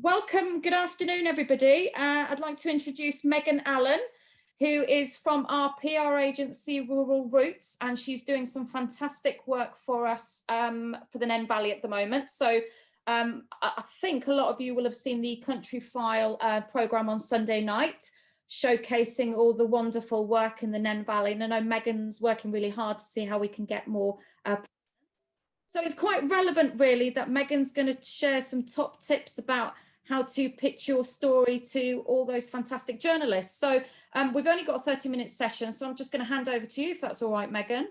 Welcome, good afternoon, everybody. I'd like to introduce Megan Allen, who is from our PR agency, Rural Roots, and she's doing some fantastic work for us for the Nen Valley at the moment. So I think a lot of you will have seen the Country File programme on Sunday night, showcasing all the wonderful work in the Nen Valley. And I know Megan's working really hard to see how we can get more. So it's quite relevant, really, that Megan's going to share some top tips about how to pitch your story to all those fantastic journalists. So we've only got a 30-minute session, so I'm just going to hand over to you, if that's all right, Megan.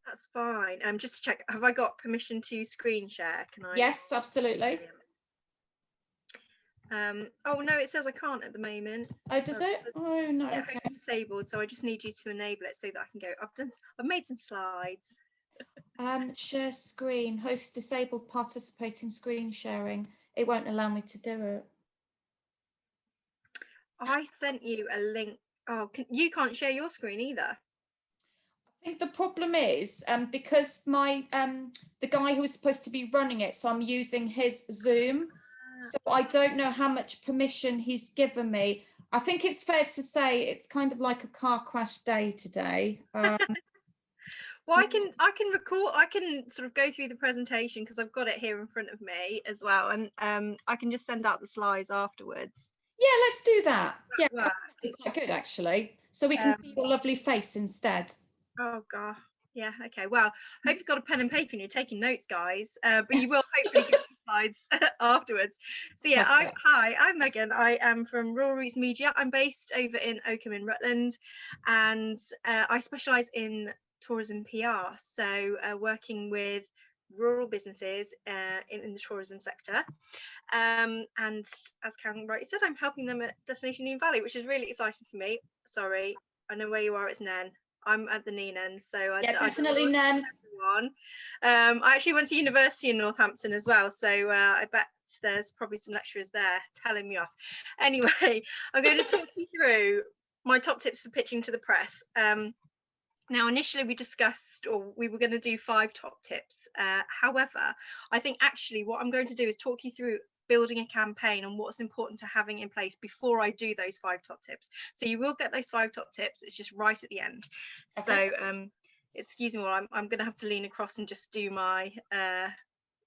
That's fine. Just to check, have I got permission to screen share? Can I? Yes, absolutely. Oh no, it says I can't at the moment. Oh, does it? Oh no. Yeah, Okay. host disabled, so I just need you to enable it so that I can go. I've made some slides. Share screen, host disabled, participating screen sharing. It won't allow me to do it. I sent you a link. Oh, you can't share your screen either. I think the problem is because my the guy who was supposed to be running it, so I'm using his Zoom, so I don't know how much permission he's given me. I think it's fair to say it's kind of like a car crash day today. Well, I can record. I can sort of go through the presentation because I've got it here in front of me as well, and I can just send out the slides afterwards. Yeah, let's do that. Yeah, it's quite good actually. So we can see your lovely face instead. Oh god, yeah, okay. Well, hope you've got a pen and paper and you're taking notes, guys. But you will hopefully get the slides afterwards. So yeah, hi, I'm Megan. I am from Rural Roots Media. I'm based over in Oakham in Rutland, and I specialise in tourism PR. So working with rural businesses in the tourism sector. And as Karen rightly said, I'm helping them at Destination Nen Valley, which is really exciting for me. Sorry, I know where you are. It's Nen. I'm at the Nen end, so yeah, definitely Nen. I actually went to university in Northampton as well, so I bet there's probably some lecturers there telling me off. Anyway, I'm going to talk you through my top tips for pitching to the press. Now, initially we discussed, or we were going to do 5 top tips. However, I think actually what I'm going to do is talk you through building a campaign and what's important to having in place before I do those 5 top tips. So you will get those 5 top tips. It's just right at the end. Okay. So excuse me, while I'm going to have to lean across and just do my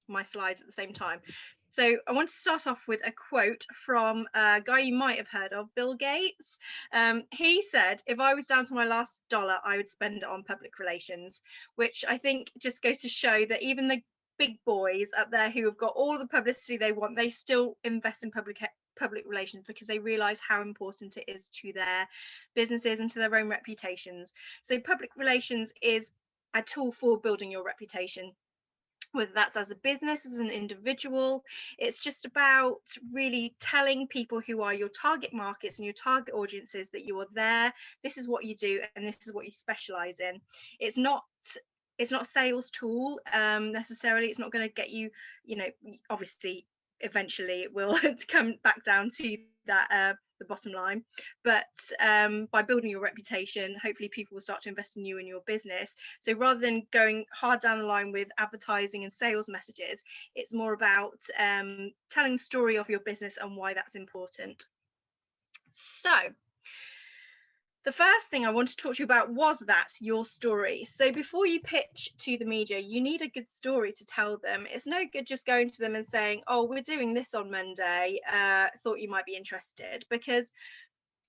my slides at the same time. So I want to start off with a quote from a guy you might have heard of, Bill Gates. He said, if I was down to my last dollar, I would spend it on public relations, which I think just goes to show that even the big boys up there who have got all the publicity they want, they still invest in public relations because they realize how important it is to their businesses and to their own reputations. So public relations is a tool for building your reputation, whether that's as a business, as an individual. It's just about really telling people who are your target markets and your target audiences that you are there. This is what you do and this is what you specialize in. It's not a sales tool necessarily. It's not going to get you, obviously eventually it will come back down to that the bottom line, but by building your reputation, hopefully people will start to invest in you and your business. So rather than going hard down the line with advertising and sales messages, it's more about telling the story of your business and why that's important. So the first thing I want to talk to you about was your story. So before you pitch to the media, you need a good story to tell them. It's no good just going to them and saying, oh, we're doing this on Monday, thought you might be interested, because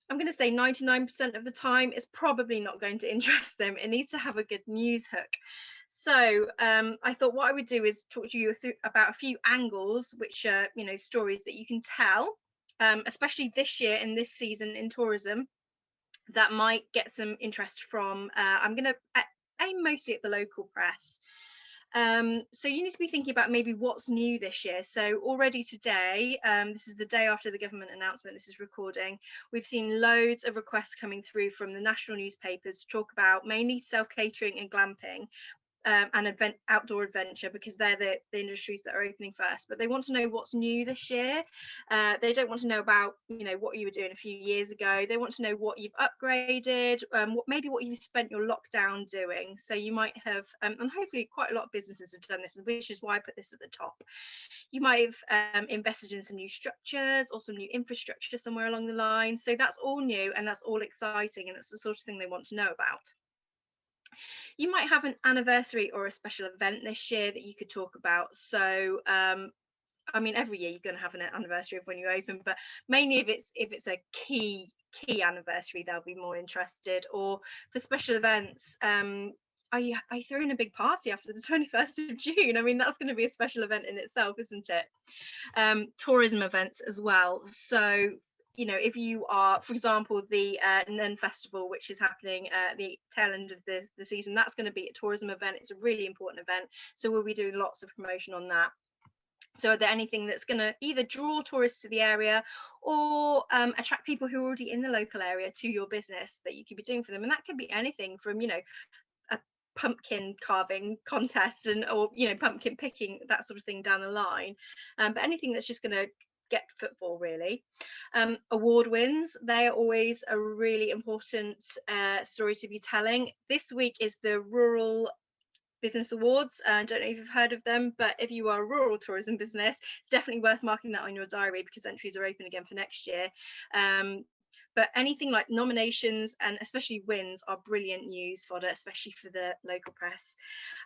I'm going to say 99% of the time it's probably not going to interest them. It needs to have a good news hook. So I thought what I would do is talk to you about a few angles, which are, stories that you can tell, especially this year in this season in tourism, that might get some interest from, I'm going to aim mostly at the local press. So you need to be thinking about maybe what's new this year. So already today, this is the day after the government announcement, this is recording, we've seen loads of requests coming through from the national newspapers to talk about mainly self-catering and glamping. and outdoor adventure, because they're the industries that are opening first, but they want to know what's new this year. They don't want to know about, you know, what you were doing a few years ago. They want to know what you've upgraded, maybe what you've spent your lockdown doing. So you might have, and hopefully quite a lot of businesses have done this, which is why I put this at the top. You might have invested in some new structures or some new infrastructure somewhere along the line. So that's all new and that's all exciting, and it's the sort of thing they want to know about. You might have an anniversary or a special event this year that you could talk about. So I mean, every year you're going to have an anniversary of when you open, but mainly if it's a key anniversary, they'll be more interested. Or for special events, are you throwing a big party after the 21st of June? I mean, that's going to be a special event in itself, isn't it? Tourism events as well. So, you know, if you are, for example, the Nun Festival, which is happening at the tail end of the season, that's going to be a tourism event. It's a really important event. So we'll be doing lots of promotion on that. So are there anything that's going to either draw tourists to the area or attract people who are already in the local area to your business that you could be doing for them? And that could be anything from, you know, a pumpkin carving contest or, you know, pumpkin picking, that sort of thing down the line. But anything that's just going to get footfall, really. Award wins, they are always a really important story to be telling. This week is the Rural Business Awards. I don't know if you've heard of them, but if you are a rural tourism business, it's definitely worth marking that on your diary, because entries are open again for next year. But anything like nominations and especially wins are brilliant news fodder, especially for the local press.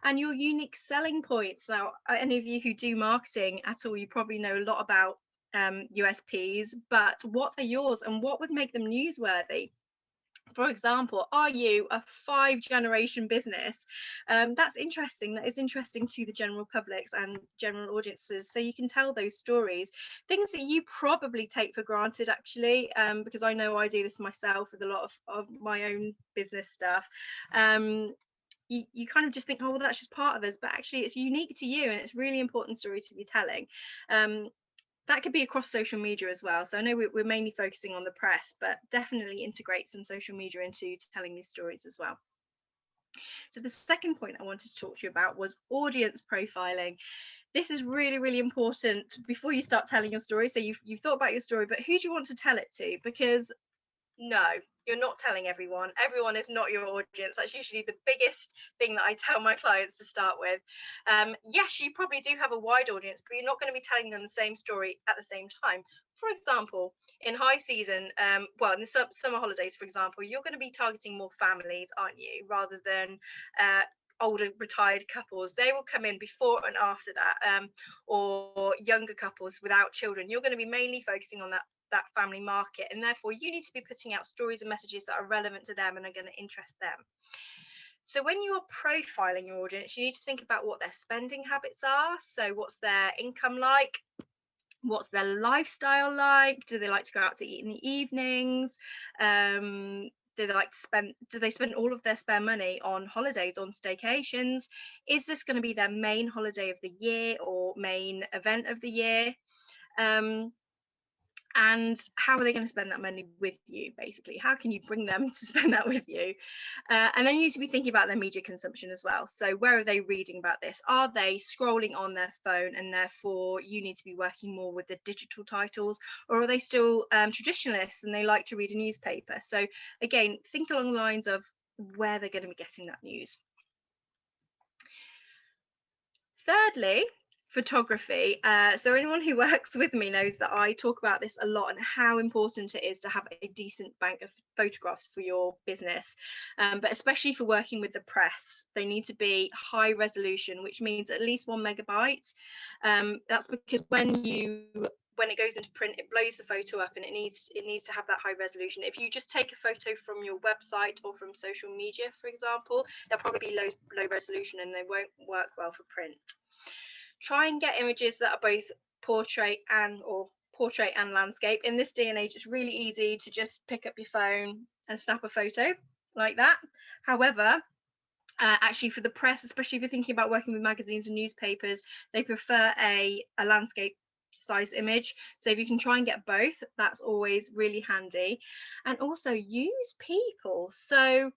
And your unique selling points. Now, any of you who do marketing at all, you probably know a lot about USPs, but what are yours and what would make them newsworthy? For example, are you a 5-generation business? That's interesting. That is interesting to the general publics and general audiences. So you can tell those stories, things that you probably take for granted, actually, because I know I do this myself with a lot of my own business stuff. You kind of just think, oh, well, that's just part of us, but actually it's unique to you and it's really important story to be telling. That could be across social media as well. So I know we're mainly focusing on the press, but definitely integrate some social media into telling these stories as well. So the second point I wanted to talk to you about was audience profiling. This is really, really important before you start telling your story. So you've thought about your story, but who do you want to tell it to? Because no, you're not telling everyone. Everyone is not your audience. That's usually the biggest thing that I tell my clients to start with. Yes, you probably do have a wide audience, but you're not going to be telling them the same story at the same time. For example, in high season, well, in the summer holidays, for example, you're going to be targeting more families, aren't you, rather than older retired couples. They will come in before and after that, or younger couples without children. You're going to be mainly focusing on that family market, and therefore you need to be putting out stories and messages that are relevant to them and are going to interest them. So when you are profiling your audience, you need to think about what their spending habits are. So what's their income like? What's their lifestyle like? Do they like to go out to eat in the evenings? Do they spend all of their spare money on holidays, on staycations? Is this going to be their main holiday of the year or main event of the year? And how are they going to spend that money with you? Basically, how can you bring them to spend that with you? And then you need to be thinking about their media consumption as well. So where are they reading about this? Are they scrolling on their phone, and therefore you need to be working more with the digital titles? Or are they still traditionalists and they like to read a newspaper? So again, think along the lines of where they're going to be getting that news. Thirdly, photography. So anyone who works with me knows that I talk about this a lot and how important it is to have a decent bank of photographs for your business, but especially for working with the press, they need to be high resolution, which means at least 1 megabyte. That's because when it goes into print, it blows the photo up, and it needs to have that high resolution. If you just take a photo from your website or from social media, for example, they'll probably be low resolution and they won't work well for print. Try and get images that are both portrait and landscape. In this day and age, it's really easy to just pick up your phone and snap a photo like that. However, actually for the press, especially if you're thinking about working with magazines and newspapers, they prefer a landscape size image. So if you can try and get both, that's always really handy. And also use people. So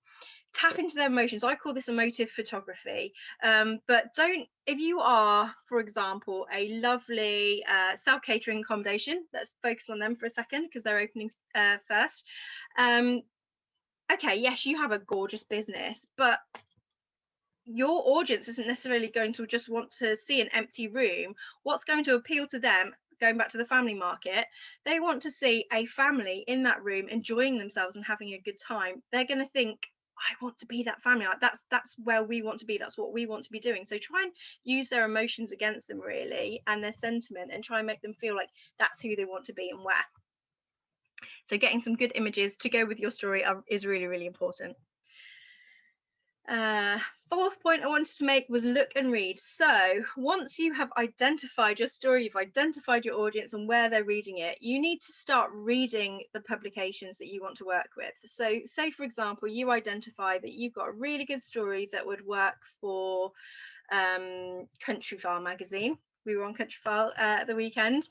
tap into their emotions. I call this emotive photography. But don't, if you are, for example, a lovely self-catering accommodation, let's focus on them for a second because they're opening first. Okay, yes, you have a gorgeous business, but your audience isn't necessarily going to just want to see an empty room. What's going to appeal to them, going back to the family market, they want to see a family in that room enjoying themselves and having a good time. They're going to think, I want to be that family. Like, that's where we want to be. That's what we want to be doing. So try and use their emotions against them, really, and their sentiment, and try and make them feel like that's who they want to be and where. So getting some good images to go with your story is really, really important. Fourth point I wanted to make was look and read. So once you have identified your story, you've identified your audience and where they're reading it, you need to start reading the publications that you want to work with. So say, for example, you identify that you've got a really good story that would work for Countryfile magazine. We were on Countryfile at the weekend.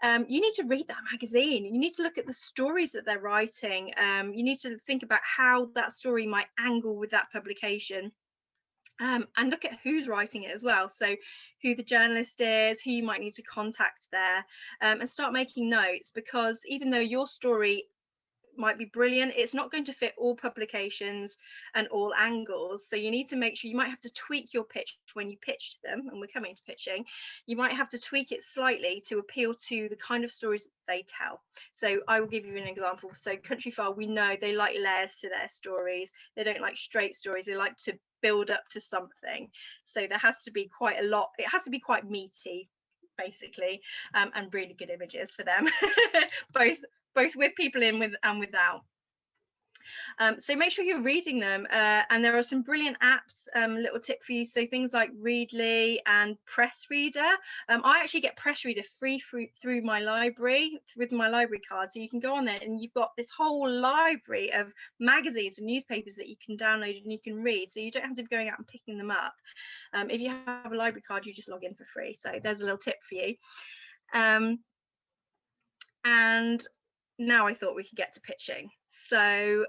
You need to read that magazine. You need to look at the stories that they're writing. You need to think about how that story might angle with that publication. And look at who's writing it as well. So who the journalist is, who you might need to contact there, and start making notes, because even though your story might be brilliant, it's not going to fit all publications and all angles. So you need to make sure, you might have to tweak your pitch when you pitch to them, and we're coming to pitching. You might have to tweak it slightly to appeal to the kind of stories that they tell. So I will give you an example. So Countryfile, we know they like layers to their stories. They don't like straight stories. They like to build up to something. So there has to be quite a lot. It has to be quite meaty, basically, and really good images for them, both with people in with and without. So make sure you're reading them, and there are some brilliant apps. Little tip for you, so things like Readly and Pressreader. I actually get Pressreader free through my library with my library card, so you can go on there and you've got this whole library of magazines and newspapers that you can download and you can read, so you don't have to be going out and picking them up. If you have a library card, you just log in for free. So there's a little tip for you. And now I thought we could get to pitching. So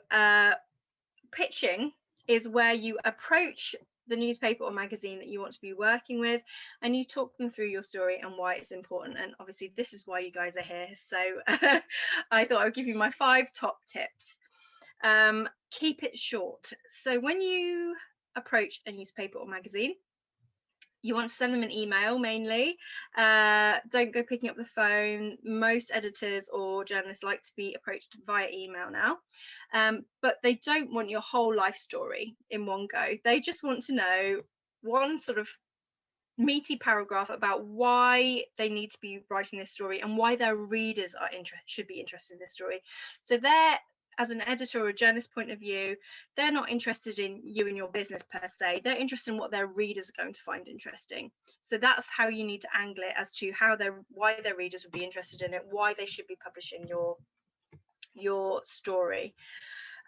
pitching is where you approach the newspaper or magazine that you want to be working with, and you talk them through your story and why it's important. And obviously this is why you guys are here. So I thought I would give you my 5 top tips. Keep it short. So when you approach a newspaper or magazine, you want to send them an email mainly. Don't go picking up the phone. Most editors or journalists like to be approached via email now, but they don't want your whole life story in one go. They just want to know one sort of meaty paragraph about why they need to be writing this story and why their readers are should be interested in this story. So they're, as an editor or a journalist point of view, they're not interested in you and your business per se. They're interested in what their readers are going to find interesting. So that's how you need to angle it, as to how why their readers would be interested in it, why they should be publishing your story.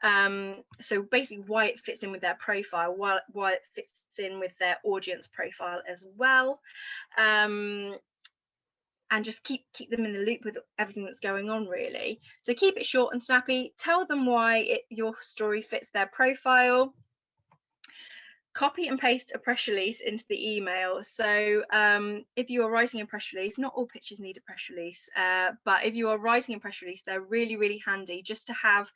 So basically why it fits in with their profile, why it fits in with their audience profile as well. And just keep them in the loop with everything that's going on, really. So keep it short and snappy. Tell them why your story fits their profile. Copy and paste a press release into the email. So if you are writing a press release, not all pitches need a press release, but if you are writing a press release, they're really, really handy just to have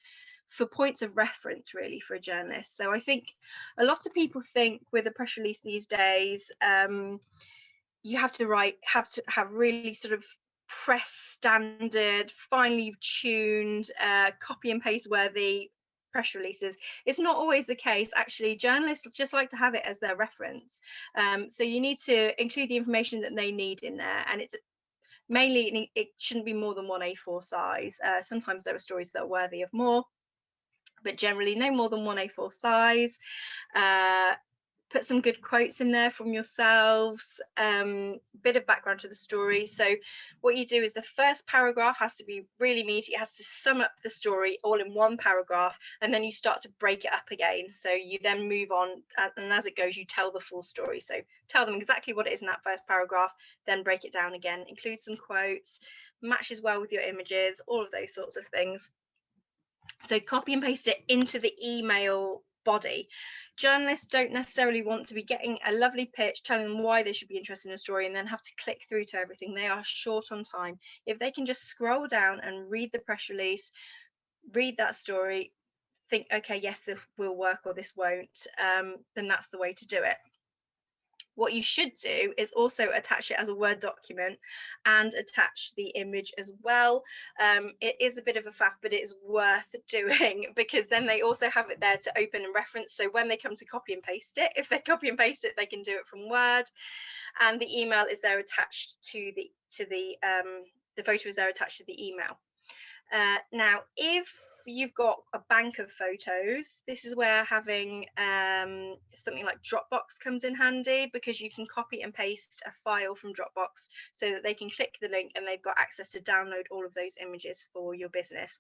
for points of reference, really, for a journalist. So I think a lot of people think with a press release these days, you have to have really sort of press standard, finely tuned, copy and paste worthy press releases. It's not always the case. Actually, journalists just like to have it as their reference. So you need to include the information that they need in there, and it's mainly, it shouldn't be more than 1 A4 size. Sometimes there are stories that are worthy of more, but generally no more than 1 A4 size. Put some good quotes in there from yourselves, bit of background to the story. So what you do is the first paragraph has to be really meaty. It has to sum up the story all in one paragraph, and then you start to break it up again. So you then move on, and as it goes, you tell the full story. So tell them exactly what it is in that first paragraph, then break it down again, include some quotes, matches well with your images, all of those sorts of things. So copy and paste it into the email body. Journalists don't necessarily want to be getting a lovely pitch telling them why they should be interested in a story and then have to click through to everything. They are short on time. If they can just scroll down and read the press release, read that story, think, okay, yes, this will work or this won't, then that's the way to do it. What you should do is also attach it as a Word document and attach the image as well. It is a bit of a faff, but it is worth doing, because then they also have it there to open and reference. So when they come to copy and paste it, if they copy and paste it, they can do it from Word. And the email is there attached to the photo is there attached to the email. Now, if you've got a bank of photos, this is where having something like Dropbox comes in handy, because you can copy and paste a file from Dropbox so that they can click the link and they've got access to download all of those images for your business.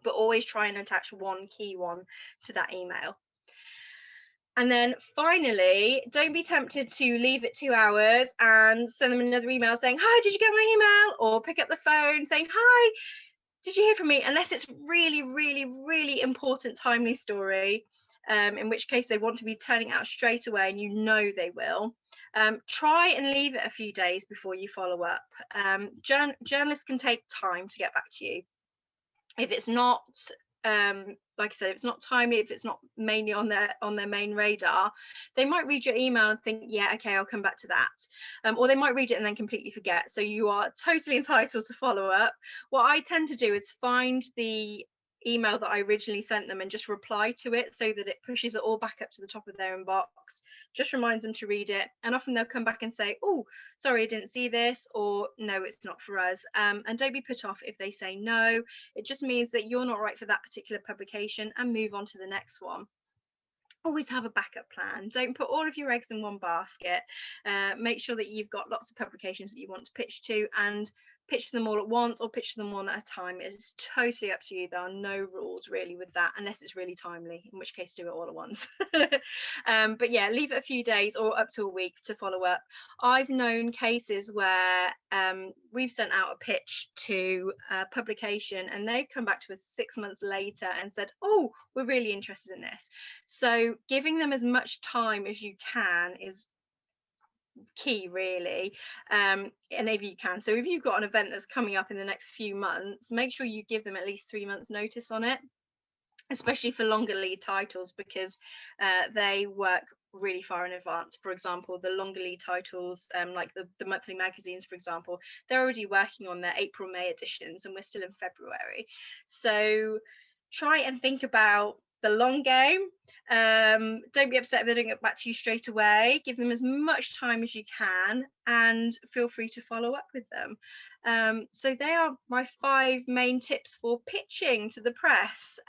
But always try and attach one key one to that email. And then finally, don't be tempted to leave it 2 hours and send them another email saying, hi, did you get my email? Or pick up the phone saying, hi, did you hear from me? Unless it's really, really, really important, timely story, in which case they want to be turning out straight away, and you know they will. Try and leave it a few days before you follow up. Journalists can take time to get back to you. If it's not, like I said, if it's not timely, if it's not mainly on their main radar, they might read your email and think, yeah, okay, I'll come back to that. Or they might read it and then completely forget. So you are totally entitled to follow up. What I tend to do is find the email that I originally sent them and just reply to it so that it pushes it all back up to the top of their inbox, just reminds them to read it. And often they'll come back and say, oh, sorry, I didn't see this, or no, it's not for us. And don't be put off if they say no. It just means that you're not right for that particular publication, and move on to the next one. Always have a backup plan. Don't put all of your eggs in one basket. Make sure that you've got lots of publications that you want to pitch to, and pitch them all at once or pitch them one at a time. It's totally up to you. There are no rules really with that, unless it's really timely, in which case do it all at once. But yeah, leave it a few days or up to a week to follow up. I've known cases where we've sent out a pitch to a publication and they've come back to us 6 months later and said, oh, we're really interested in this. So giving them as much time as you can is key, really. And if you can, so if you've got an event that's coming up in the next few months, make sure you give them at least 3 months notice on it, especially for longer lead titles, because they work really far in advance. For example, the longer lead titles, like the monthly magazines, for example, they're already working on their April-May editions and we're still in February. So try and think about the long game. Don't be upset if they don't get back to you straight away. Give them as much time as you can and feel free to follow up with them. So they are my 5 main tips for pitching to the press.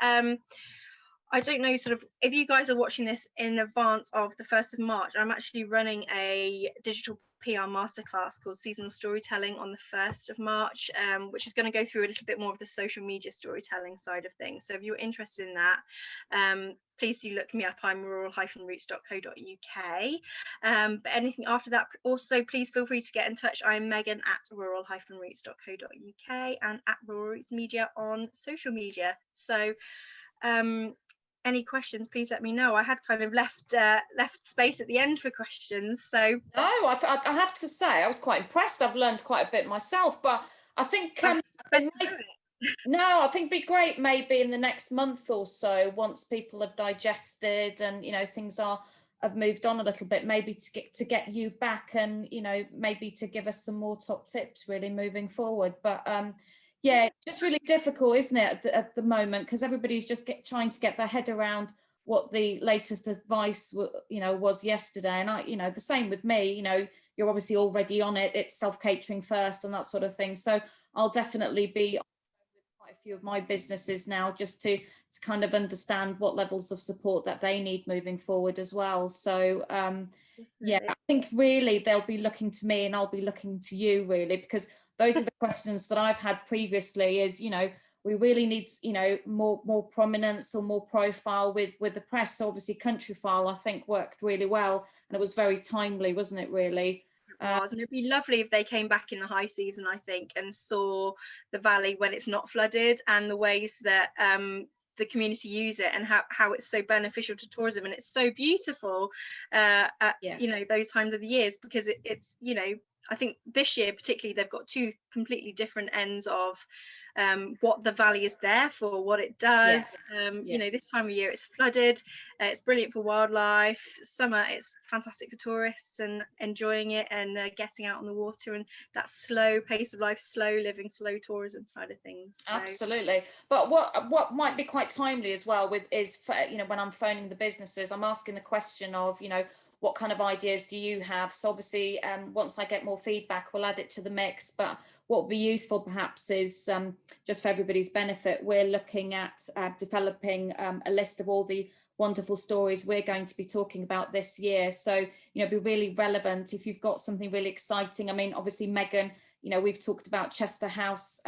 I don't know, sort of, if you guys are watching this in advance of the 1st of March, I'm actually running a digital PR masterclass called Seasonal Storytelling on the 1st of March, which is going to go through a little bit more of the social media storytelling side of things. So if you're interested in that, please do look me up. I'm rural-roots.co.uk. But anything after that, also please feel free to get in touch. I'm Megan at rural-roots.co.uk and at Rural Roots Media on social media. So any questions, please let me know. I had kind of left space at the end for questions. So no, I have to say I was quite impressed. I've learned quite a bit myself, but I think I think it'd be great maybe in the next month or so, once people have digested and things have moved on a little bit, maybe to get you back and maybe to give us some more top tips really moving forward. But yeah, it's just really difficult, isn't it, at the moment, because everybody's just trying to get their head around what the latest advice was yesterday. And the same with me. You're obviously already on it. It's self-catering first and that sort of thing. So I'll definitely be on with quite a few of my businesses now, just to kind of understand what levels of support that they need moving forward as well. So yeah, I think really they'll be looking to me and I'll be looking to you, really, because those are the questions that I've had previously. Is we really need more prominence or more profile with the press. So obviously Countryfile I think worked really well, and it was very timely, wasn't it, really? It was, and it'd be lovely if they came back in the high season, I think, and saw the valley when it's not flooded, and the ways that the community use it and how it's so beneficial to tourism, and it's so beautiful at you know, those times of the years, because it's, you know, I think this year particularly they've got two completely different ends of what the valley is there for, what it does. You know, this time of year it's flooded, it's brilliant for wildlife. Summer it's fantastic for tourists and enjoying it and getting out on the water, and that slow pace of life, slow living, slow tourism side of things. So. Absolutely. But what might be quite timely as well with is, you know, when I'm phoning the businesses, I'm asking the question of, you know, what kind of ideas do you have? So obviously, once I get more feedback, we'll add it to the mix. But what would be useful perhaps is, just for everybody's benefit, we're looking at developing a list of all the wonderful stories we're going to be talking about this year. So, you know, be really relevant if you've got something really exciting. I mean, obviously, Megan, you know, we've talked about Chester House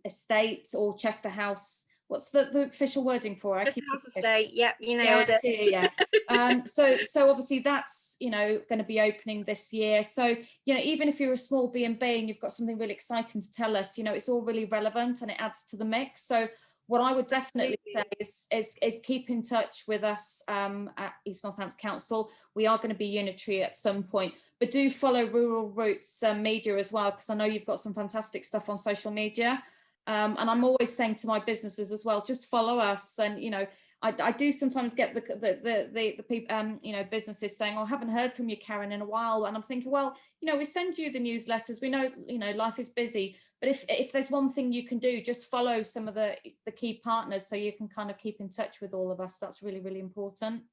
Estate, or Chester House. What's the official wording for it? Chester House Estate. Yep, you nailed it. Yeah. So obviously that's, you know, going to be opening this year. So, you know, even if you're a small B&B and you've got something really exciting to tell us, you know, it's all really relevant and it adds to the mix. So what I would definitely say is keep in touch with us at East Northants Council. We are going to be unitary at some point, but do follow Rural Roots media as well, because I know you've got some fantastic stuff on social media. And I'm always saying to my businesses as well, just follow us. And, you know, I do sometimes get the people, you know, businesses saying, oh, I haven't heard from you, Karen, in a while. And I'm thinking, well, you know, we send you the newsletters. We know, you know, life is busy. But if there's one thing you can do, just follow some of the key partners so you can kind of keep in touch with all of us. That's really, really important.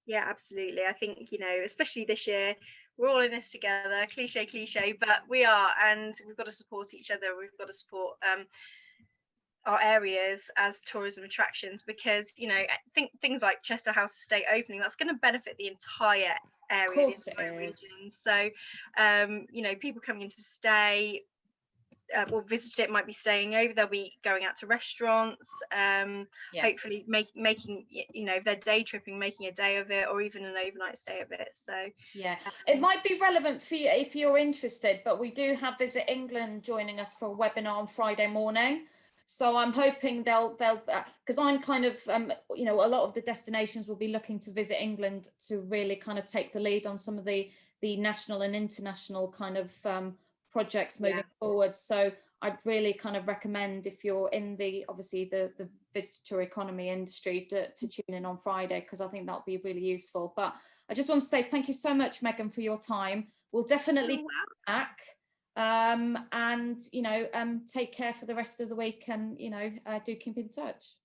Yeah, absolutely. I think, you know, especially this year, we're all in this together, cliche, but we are, and we've got to support each other. We've got to support our areas as tourism attractions, because, you know, I think things like Chester House Estate opening, that's going to benefit the entire area, the entire region. So, you know, people coming in to stay or visit it might be staying over, they'll be going out to restaurants, hopefully making, you know, if they're day tripping, making a day of it, or even an overnight stay of it. So yeah, it might be relevant for you if you're interested, but we do have Visit England joining us for a webinar on Friday morning. So I'm hoping they'll because I'm kind of you know, a lot of the destinations will be looking to Visit England to really kind of take the lead on some of the national and international kind of projects moving forward. So I'd really kind of recommend, if you're in the obviously the visitor economy industry, to tune in on Friday, because I think that'll be really useful. But I just want to say thank you so much, Megan, for your time. We'll definitely come back. And, you know, take care for the rest of the week, and, you know, do keep in touch.